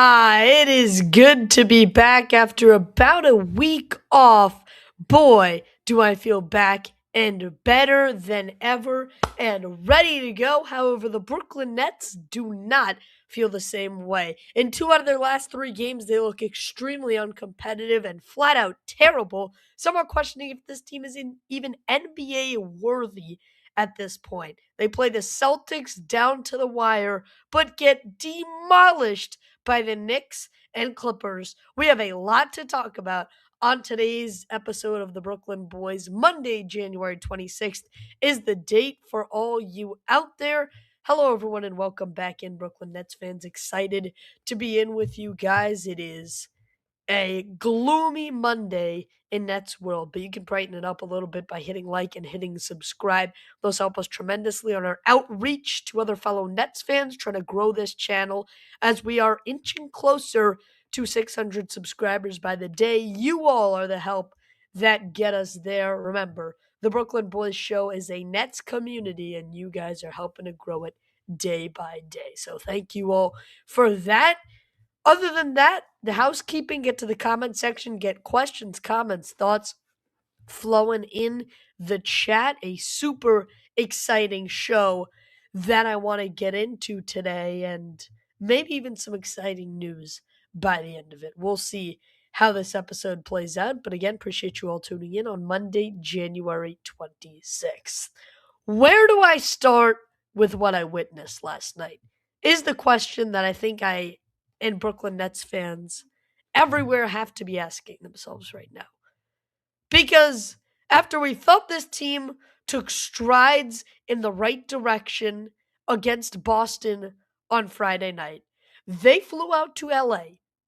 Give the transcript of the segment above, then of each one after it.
It is good to be back after about a week off. Boy, do I feel back and better than ever and ready to go. However, the Brooklyn Nets do not feel the same way. In 2 out of their last 3 games, they look extremely uncompetitive and flat out terrible. Some are questioning if this team is even NBA worthy at this point. They play the Celtics down to the wire, but get demolished by the Knicks and Clippers. We have a lot to talk about on today's episode of the Brooklyn Boys. Monday, January 26th is the date for all you out there. Hello, everyone, and welcome back in, Brooklyn Nets fans. Excited to be in with you guys. It is a gloomy Monday in Nets world, but you can brighten it up a little bit by hitting like and hitting subscribe. Those help us tremendously on our outreach to other fellow Nets fans trying to grow this channel as we are inching closer to 600 subscribers by the day. You all are the help that get us there. Remember, the Brooklyn Boys Show is a Nets community, and you guys are helping to grow it day by day. So thank you all for that. Other than that, the housekeeping, get to the comment section, get questions, comments, thoughts flowing in the chat. A super exciting show that I want to get into today, and maybe even some exciting news by the end of it. We'll see how this episode plays out. But again, appreciate you all tuning in on Monday, January 26th. Where do I start with what I witnessed last night? Is the question that I think and Brooklyn Nets fans everywhere have to be asking themselves right now. Because after we thought this team took strides in the right direction against Boston on Friday night, they flew out to LA.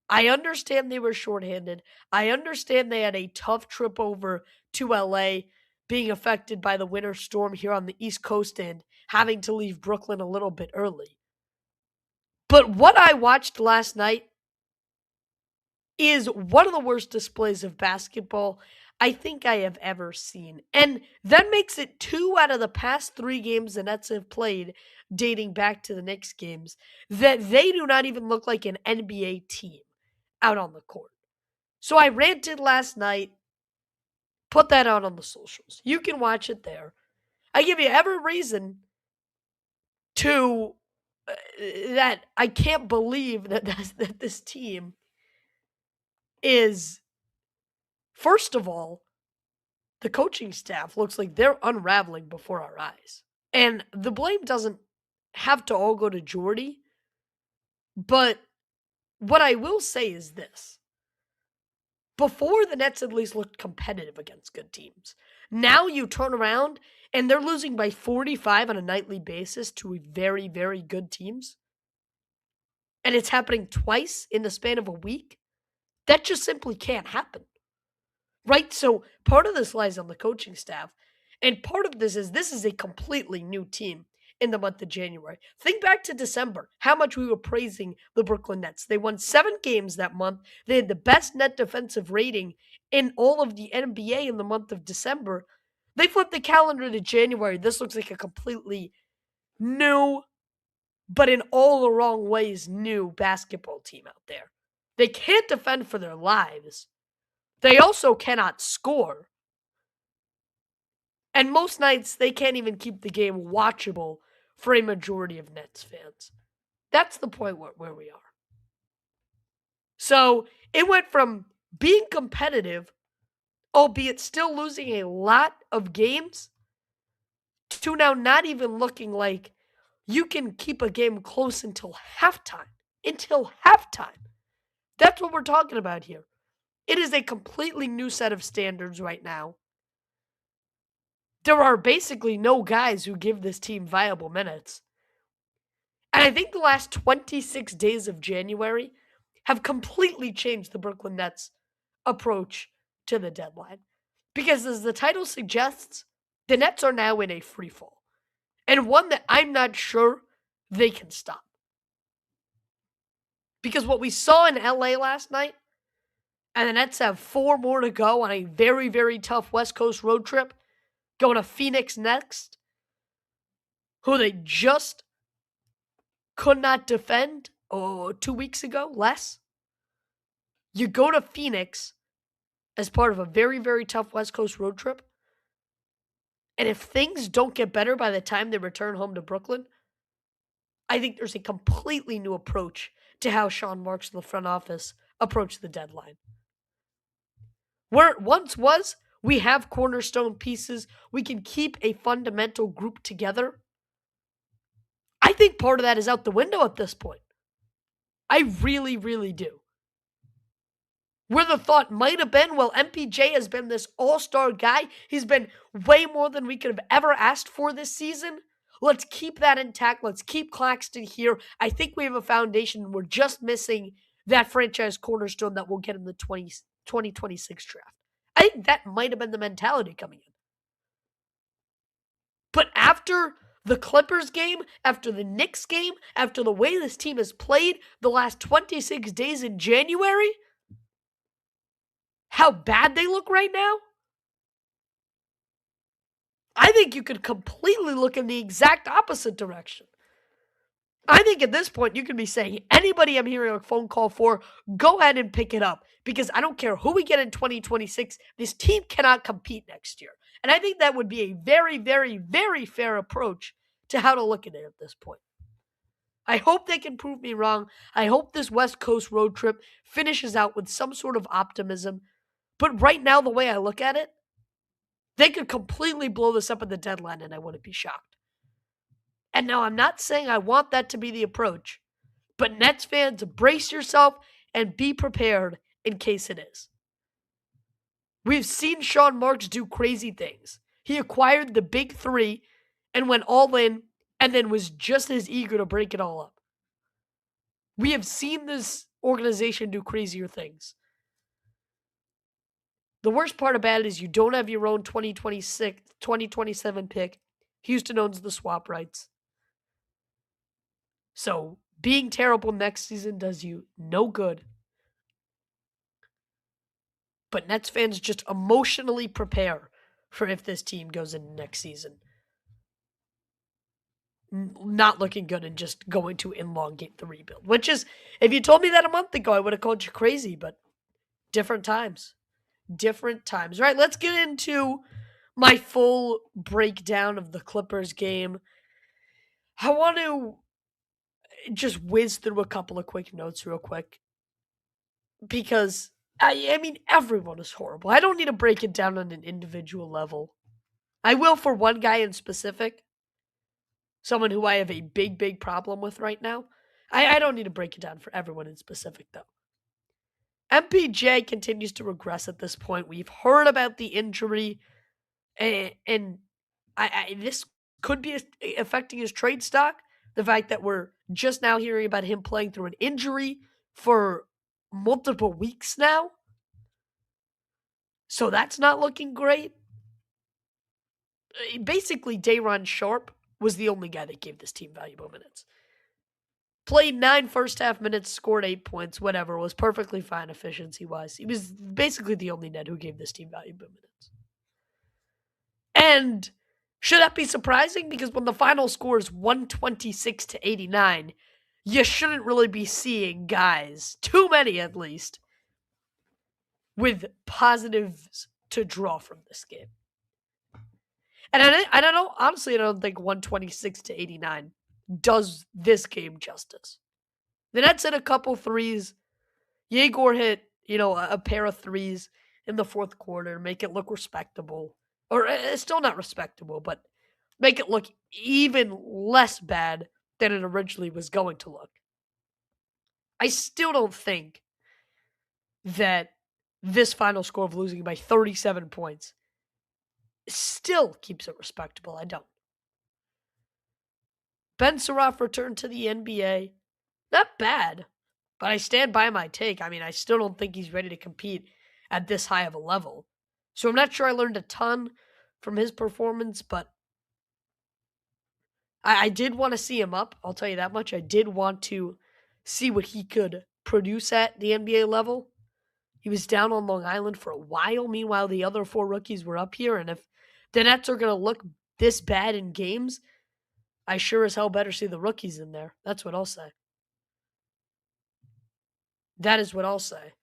I understand they were shorthanded. I understand they had a tough trip over to LA, being affected by the winter storm here on the East Coast and having to leave Brooklyn a little bit early. But what I watched last night is one of the worst displays of basketball I think I have ever seen. And that makes it 2 out of the past 3 games the Nets have played, dating back to the Knicks games, that they do not even look like an NBA team out on the court. So I ranted last night, put that out on the socials. You can watch it there. I give you every reason to that I can't believe that this team is, first of all, the coaching staff looks like they're unraveling before our eyes. And the blame doesn't have to all go to Jordy, but what I will say is this. Before, the Nets at least looked competitive against good teams. Now you turn around and they're losing by 45 on a nightly basis to very, very good teams. And it's happening twice in the span of a week. That just simply can't happen. Right? So part of this lies on the coaching staff. And part of this is a completely new team in the month of January. Think back to December, how much we were praising the Brooklyn Nets. They won 7 games that month. They had the best net defensive rating in all of the NBA in the month of December. They flipped the calendar to January. This looks like a completely new, but in all the wrong ways, new basketball team out there. They can't defend for their lives. They also cannot score. And most nights, they can't even keep the game watchable for a majority of Nets fans. That's the point where we are. So it went from being competitive, albeit still losing a lot of games, to now not even looking like you can keep a game close until halftime. Until halftime. That's what we're talking about here. It is a completely new set of standards right now. There are basically no guys who give this team viable minutes. And I think the last 26 days of January have completely changed the Brooklyn Nets' approach to the deadline. Because as the title suggests, the Nets are now in a freefall. And one that I'm not sure they can stop. Because what we saw in LA last night, and the Nets have 4 more to go on a very, very tough West Coast road trip, going to Phoenix next, who they just could not defend 2 weeks ago, less. You go to Phoenix as part of a very, very tough West Coast road trip. And if things don't get better by the time they return home to Brooklyn, I think there's a completely new approach to how Sean Marks in the front office approach the deadline. Where it once was, we have cornerstone pieces, we can keep a fundamental group together. I think part of that is out the window at this point. I really, really do. Where the thought might have been, well, MPJ has been this all-star guy. He's been way more than we could have ever asked for this season. Let's keep that intact. Let's keep Claxton here. I think we have a foundation. We're just missing that franchise cornerstone that we'll get in the 2026 draft. I think that might have been the mentality coming in. But after the Clippers game, after the Knicks game, after the way this team has played the last 26 days in January, how bad they look right now, I think you could completely look in the exact opposite direction. I think at this point, you could be saying, anybody I'm hearing a phone call for, go ahead and pick it up. Because I don't care who we get in 2026, this team cannot compete next year. And I think that would be a very, very, very fair approach to how to look at it at this point. I hope they can prove me wrong. I hope this West Coast road trip finishes out with some sort of optimism. But right now, the way I look at it, they could completely blow this up at the deadline and I wouldn't be shocked. And now I'm not saying I want that to be the approach, but Nets fans, brace yourself and be prepared in case it is. We've seen Sean Marks do crazy things. He acquired the big three and went all in and then was just as eager to break it all up. We have seen this organization do crazier things. The worst part about it is you don't have your own 2027 pick. Houston owns the swap rights. So being terrible next season does you no good. But Nets fans just emotionally prepare for if this team goes into next season not looking good and just going to elongate the rebuild. Which is, if you told me that a month ago, I would have called you crazy, but different times. Different times. All right, let's get into my full breakdown of the Clippers game. I want to just whiz through a couple of quick notes real quick. Because, I mean, everyone is horrible. I don't need to break it down on an individual level. I will for one guy in specific. Someone who I have a big, big problem with right now. I don't need to break it down for everyone in specific, though. MPJ continues to regress at this point. We've heard about the injury, and this could be affecting his trade stock. The fact that we're just now hearing about him playing through an injury for multiple weeks now. So that's not looking great. Basically, Day'Ron Sharpe was the only guy that gave this team valuable minutes. Played 9 first-half minutes, scored 8 points, whatever, was perfectly fine efficiency-wise. He was basically the only net who gave this team valuable minutes. And should that be surprising? Because when the final score is 126-89, you shouldn't really be seeing guys, too many at least, with positives to draw from this game. And I don't know, honestly, I don't think 126-89 does this game justice. The Nets hit a couple threes. Yegor hit, a pair of threes in the fourth quarter, make it look respectable. Or it's still not respectable, but make it look even less bad than it originally was going to look. I still don't think that this final score of losing by 37 points still keeps it respectable. I don't. Ben Surratt returned to the NBA. Not bad, but I stand by my take. I mean, I still don't think he's ready to compete at this high of a level. So I'm not sure I learned a ton from his performance, but I did want to see him up. I'll tell you that much. I did want to see what he could produce at the NBA level. He was down on Long Island for a while. Meanwhile, the other 4 rookies were up here. And if the Nets are going to look this bad in games, I sure as hell better see the rookies in there. That's what I'll say. That is what I'll say.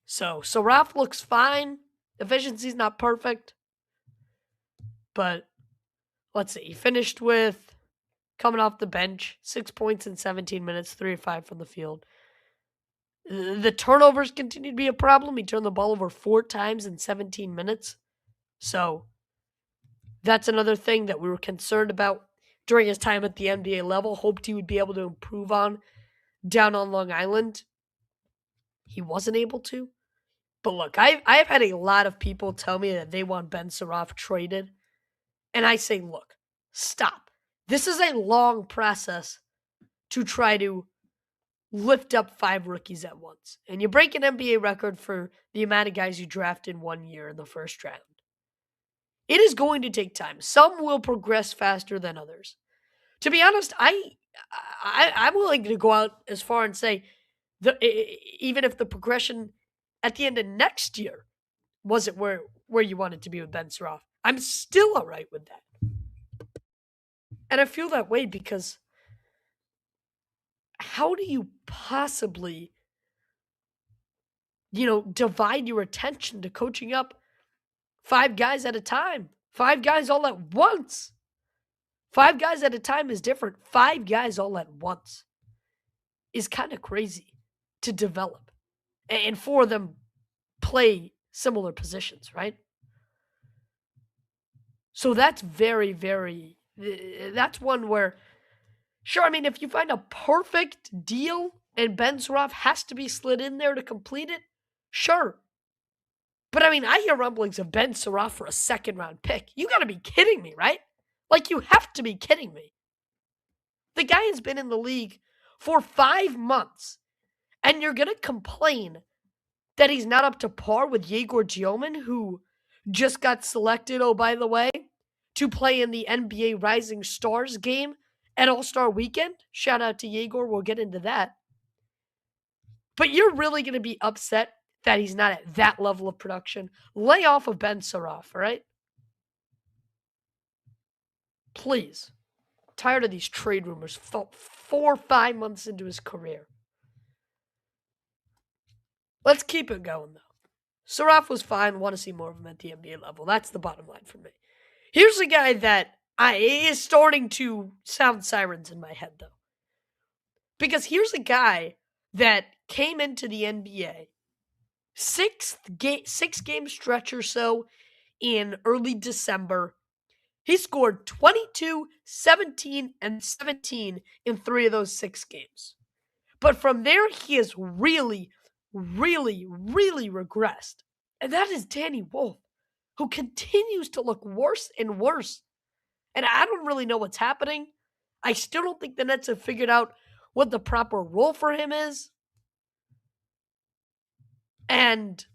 So Saraf looks fine. Efficiency's not perfect, but let's see. He finished with coming off the bench, 6 points in 17 minutes, 3 of 5 from the field. The turnovers continue to be a problem. He turned the ball over 4 times in 17 minutes. So that's another thing that we were concerned about during his time at the NBA level. Hoped he would be able to improve on down on Long Island. He wasn't able to. But look, I've had a lot of people tell me that they want Ben Saraf traded. And I say, look, stop. This is a long process to try to lift up 5 rookies at once. And you break an NBA record for the amount of guys you draft in 1 year in the first round. It is going to take time. Some will progress faster than others. To be honest, I'm willing to go out as far and say, even if the progression at the end of next year wasn't where you wanted to be with Ben Saraf, I'm still all right with that. And I feel that way because how do you possibly, divide your attention to coaching up 5 guys at a time? 5 guys all at once. 5 guys at a time is different. 5 guys all at once is kind of crazy to develop. And 4 of them play similar positions, right? So that's very, very, that's one where, sure, I mean, if you find a perfect deal and Ben Saraf has to be slid in there to complete it, sure. But I mean, I hear rumblings of Ben Saraf for a 2nd-round pick. You gotta be kidding me, right? Like, you have to be kidding me. The guy has been in the league for 5 months, and you're gonna complain that he's not up to par with Yegor Gioman, who just got selected, oh, by the way, to play in the NBA Rising Stars game at All-Star Weekend. Shout out to Yegor, we'll get into that. But you're really going to be upset that he's not at that level of production. Lay off of Ben Saraf, all right? Please. Tired of these trade rumors 4 or 5 months into his career. Let's keep it going, though. Saraf was fine. Want to see more of him at the NBA level. That's the bottom line for me. Here's a guy that is starting to sound sirens in my head, though. Because here's a guy that came into the NBA, 6-game stretch or so in early December. He scored 22, 17, and 17 in 3 of those 6 games. But from there, he has really, really, really regressed. And that is Danny Wolf, who continues to look worse and worse. And I don't really know what's happening. I still don't think the Nets have figured out what the proper role for him is. And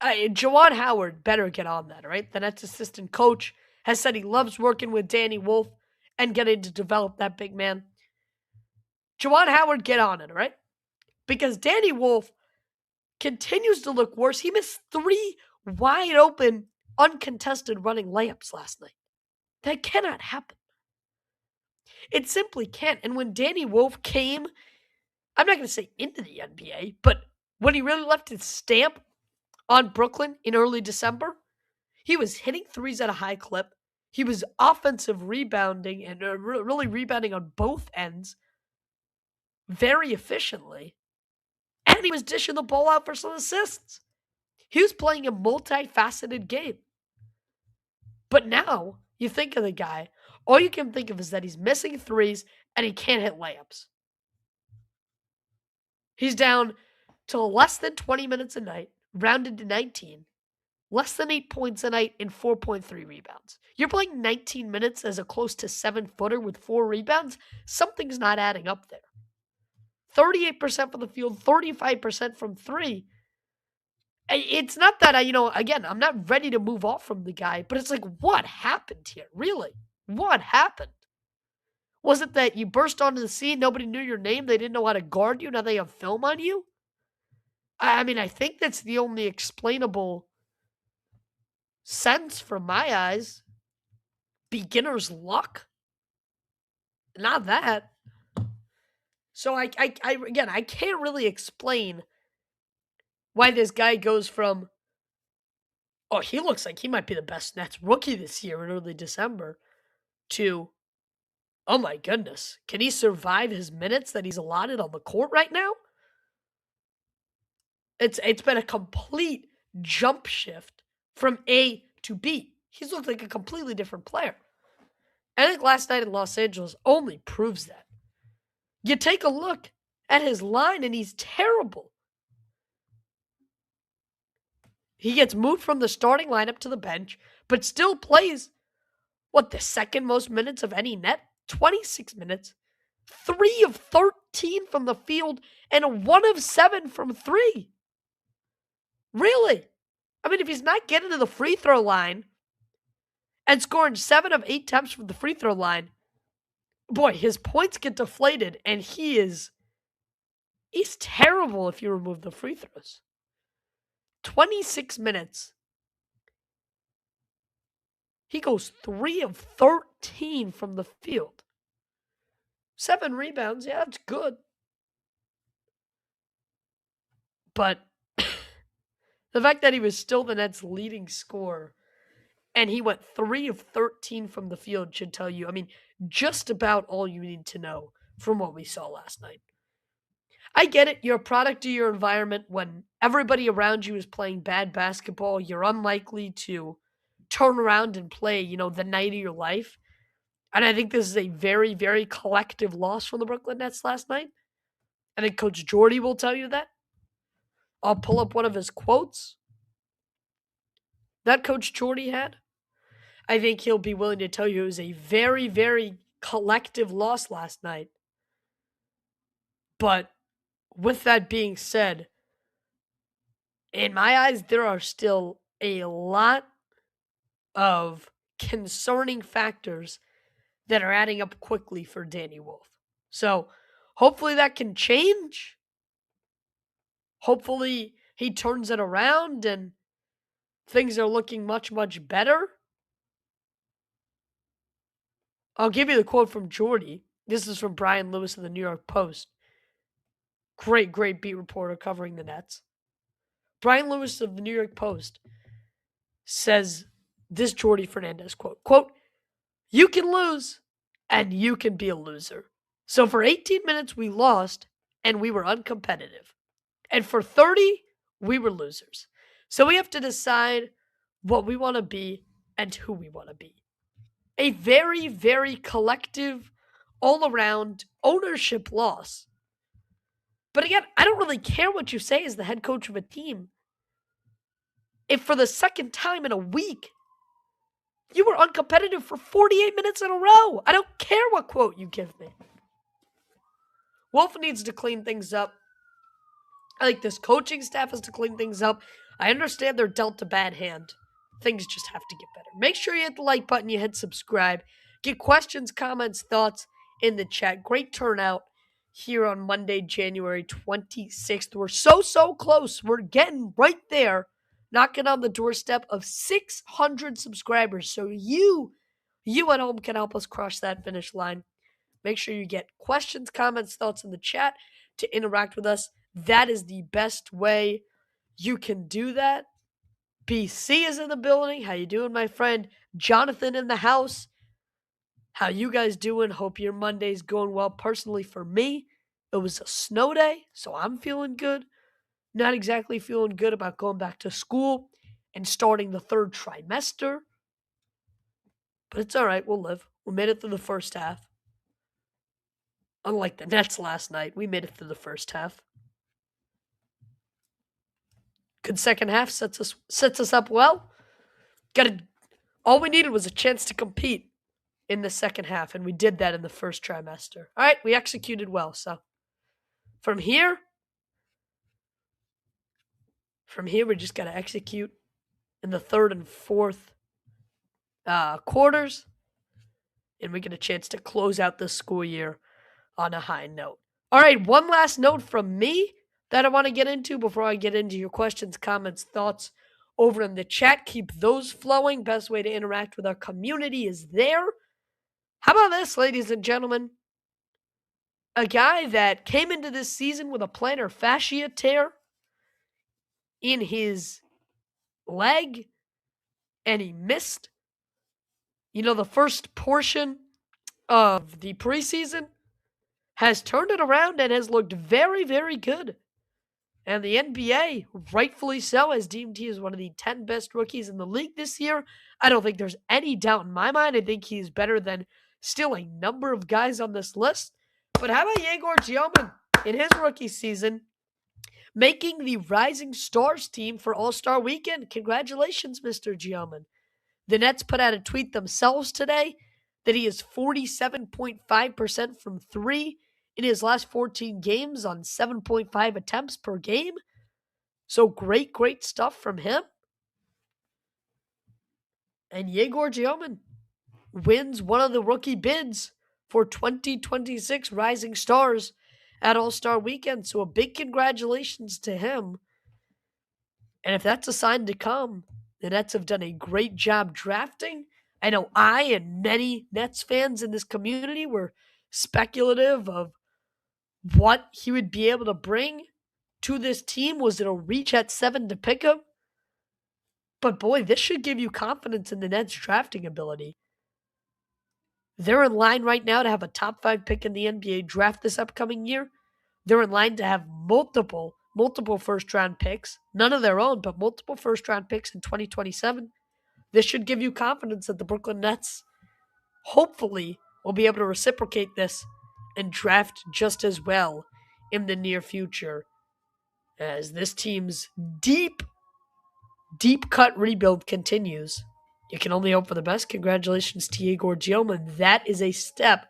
Juwan Howard better get on that, right? The Nets assistant coach has said he loves working with Danny Wolf and getting to develop that big man. Juwan Howard, get on it, all right? Because Danny Wolf continues to look worse. He missed 3 wide open, uncontested running layups last night. That cannot happen. It simply can't. And when Danny Wolf came, I'm not going to say into the NBA, but when he really left his stamp on Brooklyn in early December, he was hitting threes at a high clip. He was offensive rebounding and really rebounding on both ends very efficiently. And he was dishing the ball out for some assists. He was playing a multifaceted game. But now, you think of the guy, all you can think of is that he's missing threes and he can't hit layups. He's down to less than 20 minutes a night, rounded to 19, less than 8 points a night, and 4.3 rebounds. You're playing 19 minutes as a close to 7-footer with 4 rebounds? Something's not adding up there. 38% from the field, 35% from 3. It's not that again, I'm not ready to move off from the guy, but it's like, what happened here? Really? What happened? Was it that you burst onto the scene, nobody knew your name, they didn't know how to guard you, now they have film on you? I mean, I think that's the only explainable sense from my eyes. Beginner's luck? Not that. So I can't really explain why this guy goes from, oh, he looks like he might be the best Nets rookie this year in early December, to, oh my goodness, can he survive his minutes that he's allotted on the court right now? It's been a complete jump shift from A to B. He's looked like a completely different player. I think last night in Los Angeles only proves that. You take a look at his line and he's terrible. He gets moved from the starting lineup to the bench, but still plays, the second most minutes of any net? 26 minutes. 3 of 13 from the field and a 1 of 7 from 3. Really? I mean, if he's not getting to the free throw line and scoring 7 of 8 attempts from the free throw line, boy, his points get deflated, and he's terrible if you remove the free throws. 26 minutes. He goes 3 of 13 from the field. 7 rebounds, yeah, that's good. But the fact that he was still the Nets' leading scorer and he went 3 of 13 from the field should tell you, I mean, just about all you need to know from what we saw last night. I get it. You're a product of your environment. When everybody around you is playing bad basketball, you're unlikely to turn around and play, the night of your life. And I think this is a very, very collective loss from the Brooklyn Nets last night. I think Coach Jordy will tell you that. I'll pull up one of his quotes that Coach Jordy had. I think he'll be willing to tell you it was a very, very collective loss last night. But with that being said, in my eyes, there are still a lot of concerning factors that are adding up quickly for Danny Wolf. So hopefully that can change. Hopefully he turns it around and things are looking much, much better. I'll give you the quote from Jordy. This is from Brian Lewis of the New York Post. Great, great beat reporter covering the Nets. Brian Lewis of the New York Post says this Jordy Fernandez quote, "You can lose and you can be a loser. So for 18 minutes we lost and we were uncompetitive. And for 30, we were losers. So we have to decide what we want to be and who we want to be." A very, very collective, all-around ownership loss. But again, I don't really care what you say as the head coach of a team. If for the second time in a week, you were uncompetitive for 48 minutes in a row, I don't care what quote you give me. Wolf needs to clean things up. I think this coaching staff has to clean things up. I understand they're dealt a bad hand. Things just have to get better. Make sure you hit the like button, you hit subscribe. Get questions, comments, thoughts in the chat. Great turnout here on Monday, January 26th. We're so close. We're getting right there, knocking on the doorstep of 600 subscribers. So you at home can help us cross that finish line. Make sure you get questions, comments, thoughts in the chat to interact with us. That is the best way you can do that. BC is in the building. How you doing, my friend? Jonathan in the house. How you guys doing? Hope your Monday's going well. Personally, for me, it was a snow day, so I'm feeling good. Not exactly feeling good about going back to school and starting the third trimester. But it's all right. We'll live. We made it through the first half. Unlike the Nets last night, we made it through the first half. Good second half, sets us up well. All we needed was a chance to compete in the second half, and we did that in the first trimester. All right, we executed well. So from here, we just got to execute in the third and fourth quarters, and we get a chance to close out the school year on a high note. All right, one last note from me that I want to get into before I get into your questions, comments, thoughts over in the chat. Keep those flowing. Best way to interact with our community is there. How about this, ladies and gentlemen? A guy that came into this season with a plantar fascia tear in his leg and he missed, the first portion of the preseason, has turned it around and has looked very, very good. And the NBA, rightfully so, has deemed he is one of the 10 best rookies in the league this year. I don't think there's any doubt in my mind. I think he's better than still a number of guys on this list. But how about Yegor Gioman in his rookie season, making the Rising Stars team for All-Star Weekend? Congratulations, Mr. Gioman. The Nets put out a tweet themselves today that he is 47.5% from three in his last 14 games on 7.5 attempts per game. So great, great stuff from him. And Yegor Gioman wins one of the rookie bids for 2026 Rising Stars at All-Star Weekend. So a big congratulations to him. And if that's a sign to come, the Nets have done a great job drafting. I know I and many Nets fans in this community were speculative of what he would be able to bring to this team. Was it a reach at 7 to pick him? But boy, this should give you confidence in the Nets' drafting ability. They're in line right now to have a top 5 pick in the NBA draft this upcoming year. They're in line to have multiple first-round picks. None of their own, but multiple first-round picks in 2027. This should give you confidence that the Brooklyn Nets hopefully will be able to reciprocate this and draft just as well in the near future, as this team's deep cut rebuild continues. You can only hope for the best. Congratulations to Yegor Gioman. That is a step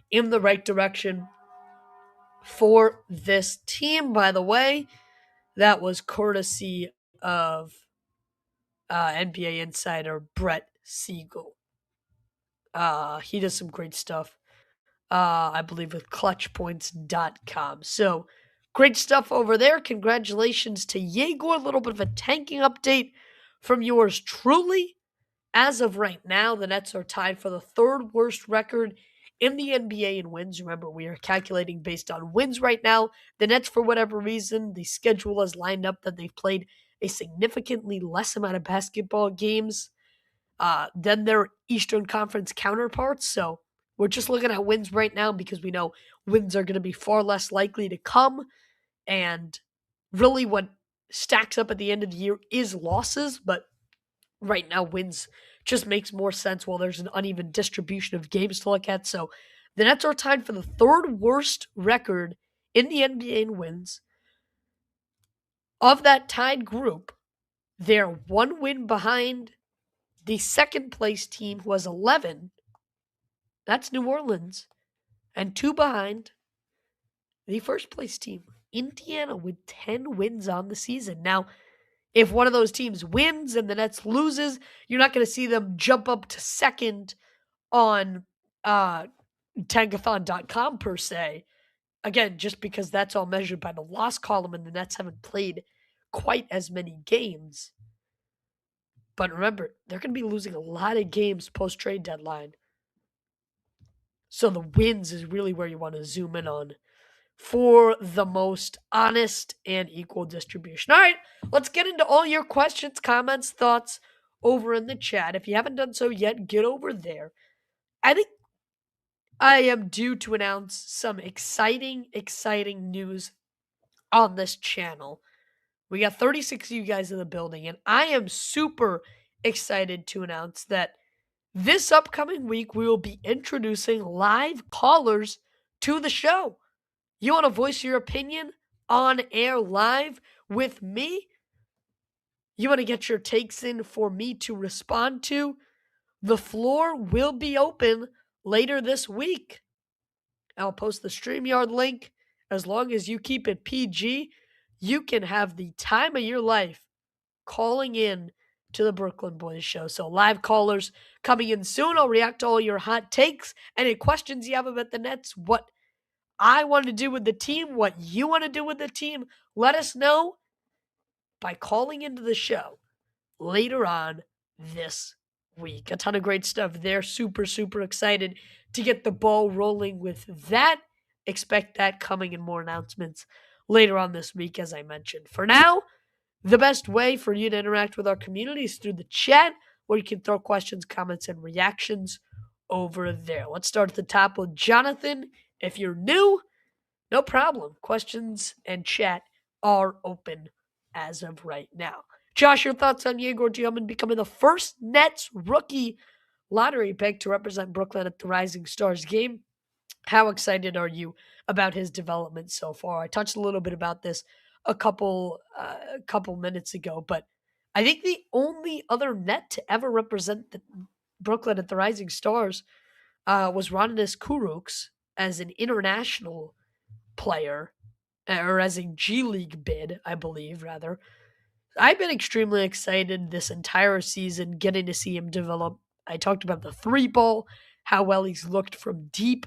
in the right direction for this team. By the way, that was courtesy of NBA insider Brett Siegel. He does some great stuff, I believe, with clutchpoints.com. So great stuff over there. Congratulations to Yegor. A little bit of a tanking update from yours truly. As of right now, the Nets are tied for the third worst record in the NBA in wins. Remember, we are calculating based on wins right now. The Nets, for whatever reason, the schedule has lined up that they've played a significantly less amount of basketball games than their Eastern Conference counterparts. So we're just looking at wins right now because we know wins are going to be far less likely to come. And really what stacks up at the end of the year is losses. But right now, wins just makes more sense while there's an uneven distribution of games to look at. So the Nets are tied for the third worst record in the NBA in wins. Of that tied group, they're one win behind the second place team, who has 11. That's New Orleans. And 2 behind the first place team, Indiana, with 10 wins on the season. Now, if one of those teams wins and the Nets loses, you're not going to see them jump up to second on Tankathon.com per se. Again, just because that's all measured by the loss column and the Nets haven't played quite as many games. But remember, they're going to be losing a lot of games post-trade deadline. So the wins is really where you want to zoom in on for the most honest and equal distribution. All right, let's get into all your questions, comments, thoughts over in the chat. If you haven't done so yet, get over there. I think I am due to announce some exciting news on this channel. We got 36 of you guys in the building, and I am super excited to announce that this upcoming week we will be introducing live callers to the show. You want to voice your opinion on air live with me? You want to get your takes in for me to respond to? The floor will be open later this week. I'll post the StreamYard link. As long as you keep it PG, you can have the time of your life calling in to the Brooklyn Boys Show. So live callers coming in soon. I'll react to all your hot takes, any questions you have about the Nets, what I want to do with the team, what you want to do with the team. Let us know by calling into the show later on this week. A ton of great stuff there. Super excited to get the ball rolling with that. Expect that coming in more announcements later on this week, as I mentioned. For now, The best way for you to interact with our community is through the chat, where you can throw questions, comments, and reactions over there. Let's start at the top with Jonathan. If you're new, no problem. Questions and chat are open as of right now. Josh, your thoughts on Yegor Gioman becoming the first Nets rookie lottery pick to represent Brooklyn at the Rising Stars game? How excited are you about his development so far? I touched a little bit about this a couple minutes ago, but I think the only other net to ever represent Brooklyn at the Rising Stars was Rodimus Kurucs as an international player, or as a G League bid, I believe, rather. I've been extremely excited this entire season getting to see him develop. I talked about the three ball, how well he's looked from deep,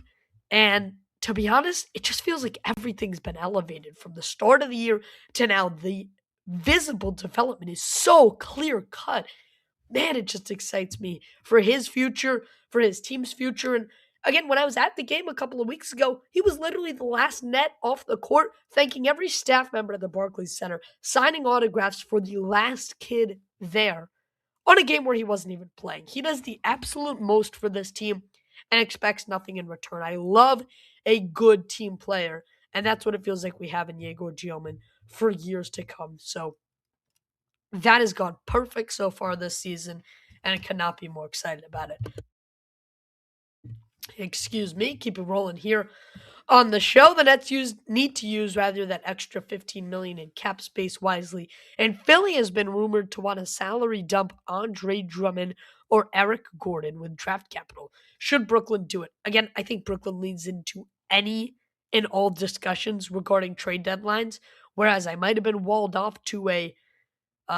and to be honest, it just feels like everything's been elevated from the start of the year to now. The visible development is so clear cut. Man, it just excites me for his future, for his team's future. And again, when I was at the game a couple of weeks ago, he was literally the last net off the court, thanking every staff member at the Barclays Center, signing autographs for the last kid there on a game where he wasn't even playing. He does the absolute most for this team and expects nothing in return. I love a good team player, and that's what it feels like we have in Yegor Gioman for years to come. So that has gone perfect so far this season, and I cannot be more excited about it. Excuse me, keep it rolling here on the show. The Nets need to use that extra $15 million in cap space wisely, and Philly has been rumored to want to salary dump Andre Drummond or Eric Gordon with draft capital. Should Brooklyn do it? Again, I think Brooklyn leads into any and all discussions regarding trade deadlines, whereas I might have been walled off to a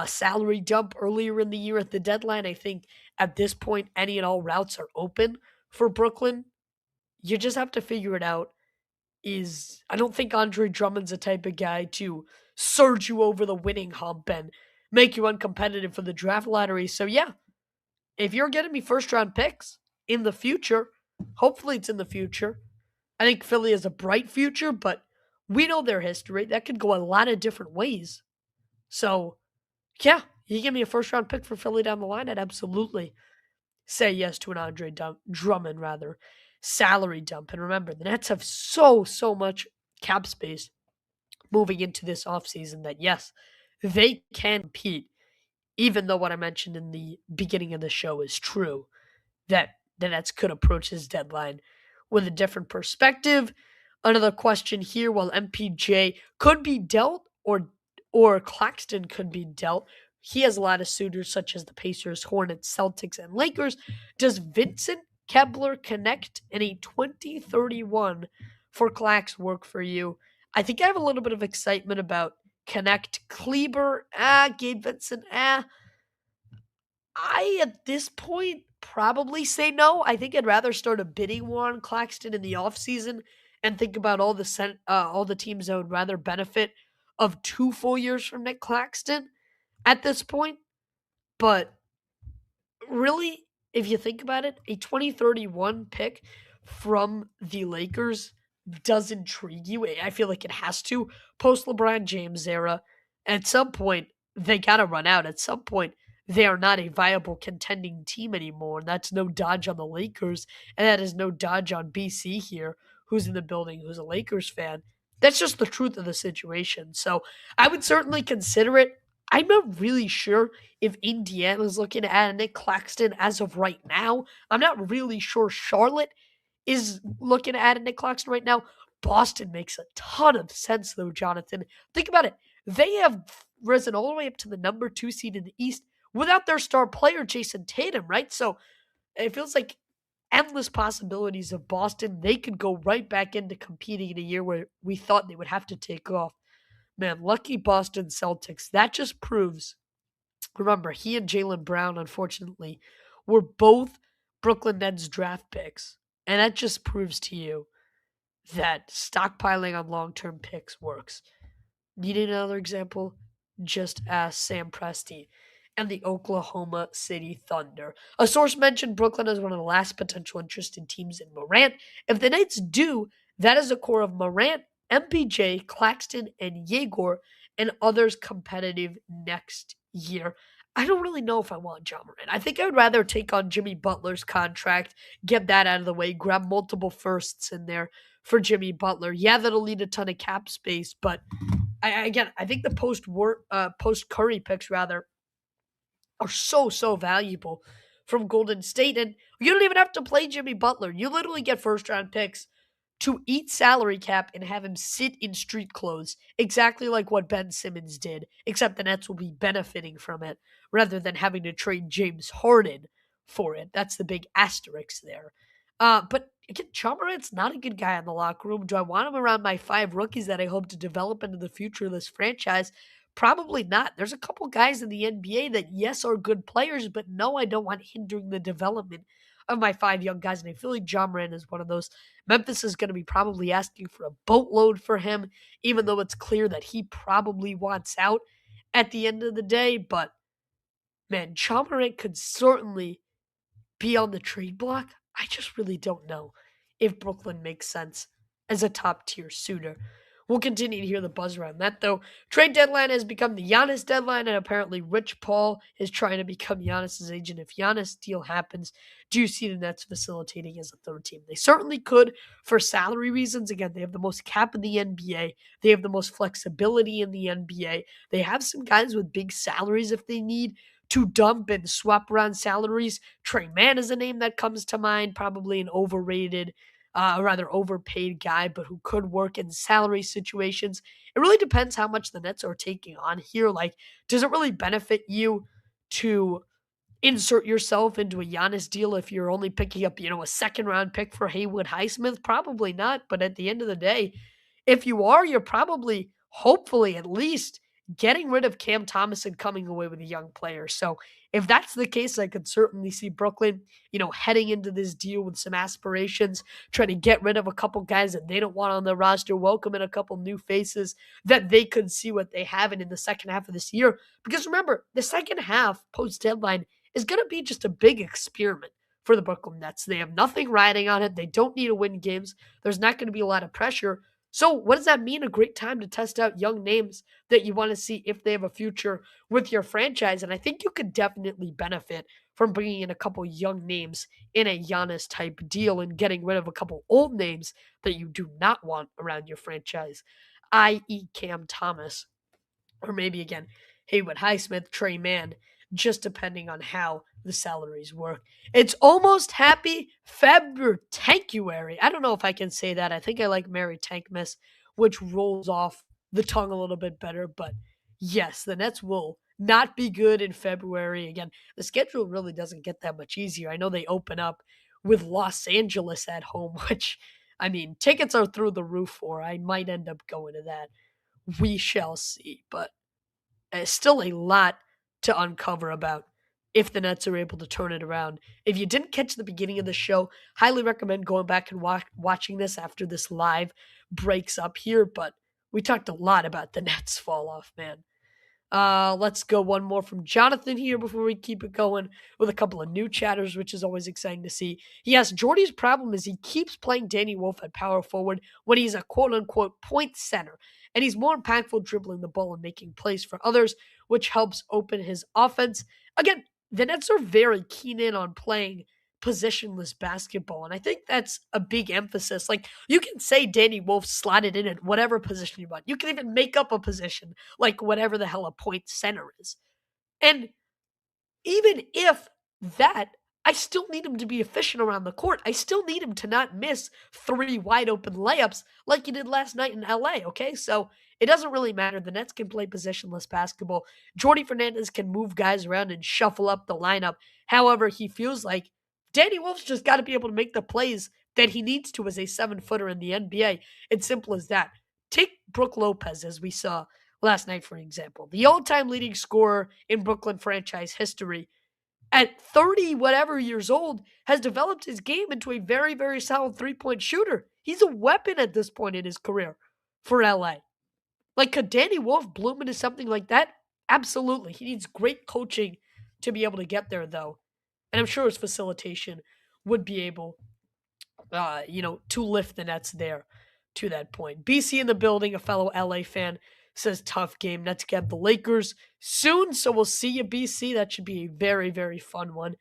salary dump earlier in the year at the deadline. I think at this point, any and all routes are open for Brooklyn. You just have to figure it out. I don't think Andre Drummond's the type of guy to surge you over the winning hump and make you uncompetitive for the draft lottery. So yeah, if you're getting me first round picks in the future, hopefully it's in the future. I think Philly has a bright future, but we know their history. That could go a lot of different ways. So yeah, you give me a first round pick for Philly down the line, I'd absolutely say yes to an Drummond salary dump. And remember, the Nets have so much cap space moving into this offseason that yes, they can compete, even though what I mentioned in the beginning of the show is true, that the Nets could approach his deadline with a different perspective. Another question here, while MPJ could be dealt or Claxton could be dealt, he has a lot of suitors such as the Pacers, Hornets, Celtics, and Lakers. Does Vincent Kepler connect in a 2031 for Clax work for you? I think I have a little bit of excitement about Connect. Kleber, Gabe Vincent, I, at this point, probably say no. I think I'd rather start a bidding war on Claxton in the offseason and think about all the teams that would rather benefit of 2 full years from Nick Claxton at this point. But really, if you think about it, a 2031 pick from the Lakers does intrigue you. I feel like it has to. Post LeBron James era, at some point, they got to run out. At some point, they are not a viable contending team anymore. And that's no dodge on the Lakers. And that is no dodge on BC here, who's in the building, who's a Lakers fan. That's just the truth of the situation. So I would certainly consider it. I'm not really sure if Indiana's looking to add Nick Claxton as of right now. I'm not really sure Charlotte is looking to add Nick Claxton right now. Boston makes a ton of sense, though, Jonathan. Think about it. They have risen all the way up to the number 2 seed in the East without their star player, Jason Tatum, right? So it feels like endless possibilities of Boston. They could go right back into competing in a year where we thought they would have to take off. Man, lucky Boston Celtics. That just proves, remember, he and Jaylen Brown, unfortunately, were both Brooklyn Nets draft picks. And that just proves to you that stockpiling on long-term picks works. Need another example? Just ask Sam Presti and the Oklahoma City Thunder. A source mentioned Brooklyn as one of the last potential interested teams in Morant. If the Nets do, that is a core of Morant, MPJ, Claxton, and Yegor, and others competitive next year. I don't really know if I want John Moran. I think I would rather take on Jimmy Butler's contract, get that out of the way, grab multiple firsts in there for Jimmy Butler. Yeah, that'll need a ton of cap space, but I think the post Curry picks rather are so valuable from Golden State, and you don't even have to play Jimmy Butler. You literally get first round picks to eat salary cap and have him sit in street clothes, exactly like what Ben Simmons did, except the Nets will be benefiting from it rather than having to trade James Harden for it. That's the big asterisk there. But again, Ja Morant's not a good guy in the locker room. Do I want him around my 5 rookies that I hope to develop into the future of this franchise? Probably not. There's a couple guys in the NBA that, yes, are good players, but no, I don't want hindering the development of my 5 young guys. And I feel like Ja Morant is one of those. Memphis is going to be probably asking for a boatload for him, even though it's clear that he probably wants out at the end of the day. But man, Ja Morant could certainly be on the trade block. I just really don't know if Brooklyn makes sense as a top tier suitor. We'll continue to hear the buzz around that, though. Trade deadline has become the Giannis deadline, and apparently Rich Paul is trying to become Giannis's agent. If Giannis deal happens, do you see the Nets facilitating as a third team? They certainly could for salary reasons. Again, they have the most cap in the NBA. They have the most flexibility in the NBA. They have some guys with big salaries if they need to dump and swap around salaries. Trey Mann is a name that comes to mind, probably an overrated, rather overpaid guy, but who could work in salary situations. It really depends how much the Nets are taking on here. Like, does it really benefit you to insert yourself into a Giannis deal if you're only picking up, a second round pick for Haywood Highsmith? Probably not. But at the end of the day, if you are, you're probably, hopefully at least, getting rid of Cam Thomas and coming away with a young player. So if that's the case, I could certainly see Brooklyn, heading into this deal with some aspirations, trying to get rid of a couple guys that they don't want on their roster, welcome in a couple new faces that they could see what they have in the second half of this year. Because remember, the second half post deadline is going to be just a big experiment for the Brooklyn Nets. They have nothing riding on it. They don't need to win games. There's not going to be a lot of pressure. So what does that mean? A great time to test out young names that you want to see if they have a future with your franchise. And I think you could definitely benefit from bringing in a couple young names in a Giannis type deal and getting rid of a couple old names that you do not want around your franchise, i.e. Cam Thomas, or maybe again, Haywood Highsmith, Trey Mann, just depending on how the salaries work. It's almost happy February. I don't know if I can say that. I think I like Merry Tankmas, which rolls off the tongue a little bit better. But yes, the Nets will not be good in February. Again, the schedule really doesn't get that much easier. I know they open up with Los Angeles at home, which, I mean, tickets are through the roof for. I might end up going to that. We shall see. But still a lot to uncover about if the Nets are able to turn it around. If you didn't catch the beginning of the show, highly recommend going back and watching this after this live breaks up here. But we talked a lot about the Nets fall off, man. Let's go one more from Jonathan here before we keep it going with a couple of new chatters, which is always exciting to see. Yes, Jordy's problem is he keeps playing Danny Wolf at power forward when he's a quote-unquote point center, and he's more impactful dribbling the ball and making plays for others, which helps open his offense. Again, the Nets are very keen in on playing positionless basketball, and I think that's a big emphasis. Like, you can say Danny Wolf slotted in at whatever position you want. You can even make up a position like whatever the hell a point center is. And even if that, I still need him to be efficient around the court. I still need him to not miss 3 wide open layups like he did last night in LA, okay? So it doesn't really matter. The Nets can play positionless basketball. Jordy Fernandez can move guys around and shuffle up the lineup however he feels like. Danny Wolf's just got to be able to make the plays that he needs to as a 7-footer in the NBA. It's simple as that. Take Brook Lopez, as we saw last night, for example. The all-time leading scorer in Brooklyn franchise history at 30 whatever years old has developed his game into a very solid three-point shooter. He's a weapon at this point in his career for LA. Like, could Danny Wolf bloom into something like that? Absolutely. He needs great coaching to be able to get there, though. And I'm sure his facilitation would be able, to lift the Nets there. to that point. BC in the building, a fellow LA fan, says tough game. Nets get the Lakers soon, so we'll see you, BC. That should be a very, very fun one.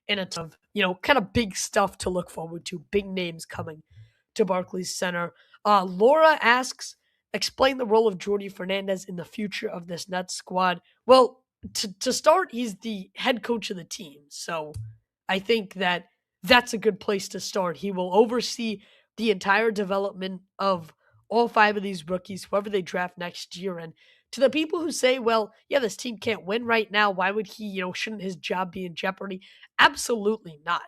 And a ton of, kind of big stuff to look forward to. Big names coming to Barclays Center. Laura asks, explain the role of Jordi Fernandez in the future of this Nets squad. Well, to start, he's the head coach of the team. So I think that's a good place to start. He will oversee the entire development of all 5 of these rookies, whoever they draft next year. And to the people who say, well, yeah, this team can't win right now, why would he, shouldn't his job be in jeopardy? Absolutely not.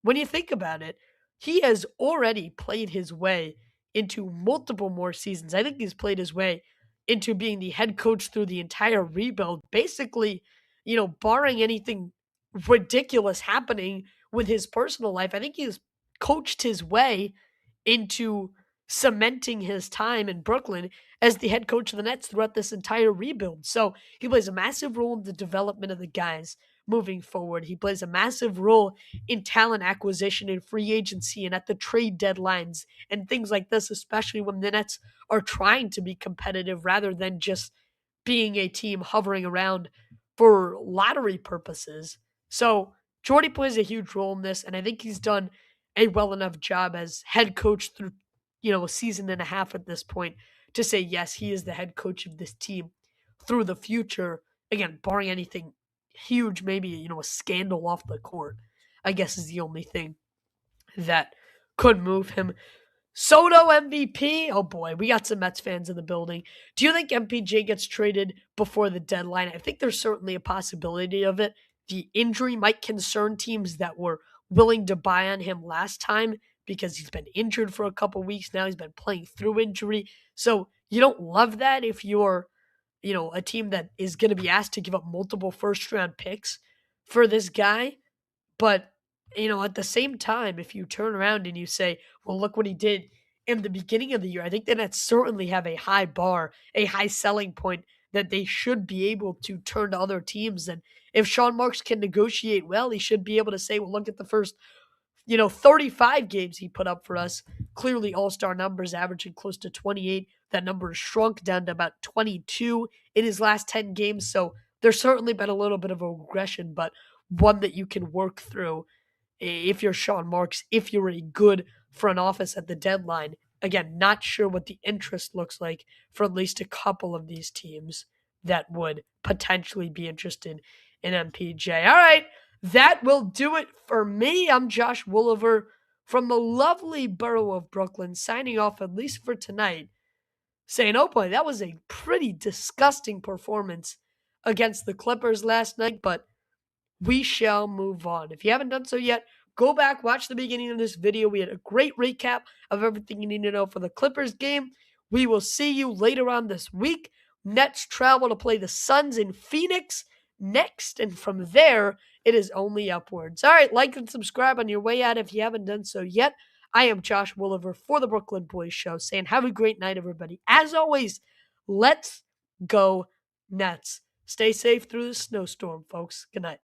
When you think about it, he has already played his way into multiple more seasons. I think he's played his way into being the head coach through the entire rebuild, basically, barring anything ridiculous happening with his personal life. I think he's coached his way into cementing his time in Brooklyn as the head coach of the Nets throughout this entire rebuild. So he plays a massive role in the development of the guys moving forward. He plays a massive role in talent acquisition and free agency and at the trade deadlines and things like this, especially when the Nets are trying to be competitive rather than just being a team hovering around for lottery purposes. So Jordy plays a huge role in this, and I think he's done a well enough job as head coach through, a season and a half at this point to say, yes, he is the head coach of this team through the future. Again, barring anything huge, maybe, a scandal off the court, I guess is the only thing that could move him. Soto MVP. Oh boy, we got some Mets fans in the building. Do you think MPJ gets traded before the deadline? I think there's certainly a possibility of it. The injury might concern teams that were willing to buy on him last time because he's been injured for a couple weeks now. He's been playing through injury. So you don't love that if you're, a team that is going to be asked to give up multiple first-round picks for this guy. But at the same time, if you turn around and you say, well, look what he did in the beginning of the year, I think the Nets certainly have a high bar, a high selling point that they should be able to turn to other teams. And if Sean Marks can negotiate well, he should be able to say, well, look at the first, 35 games he put up for us. Clearly all-star numbers, averaging close to 28. That number has shrunk down to about 22 in his last 10 games. So there's certainly been a little bit of a regression, but one that you can work through if you're Sean Marks, if you're a good front office at the deadline. Again, not sure what the interest looks like for at least a couple of these teams that would potentially be interested in MPJ. All right, that will do it for me. I'm Josh Wooliver from the lovely borough of Brooklyn, signing off at least for tonight, saying, oh boy, that was a pretty disgusting performance against the Clippers last night, but we shall move on. If you haven't done so yet, go back, watch the beginning of this video. We had a great recap of everything you need to know for the Clippers game. We will see you later on this week. Nets travel to play the Suns in Phoenix next, and from there, it is only upwards. All right, like and subscribe on your way out if you haven't done so yet. I am Josh Wooliver for the Brooklyn Boys Show, saying have a great night, everybody. As always, let's go Nets. Stay safe through the snowstorm, folks. Good night.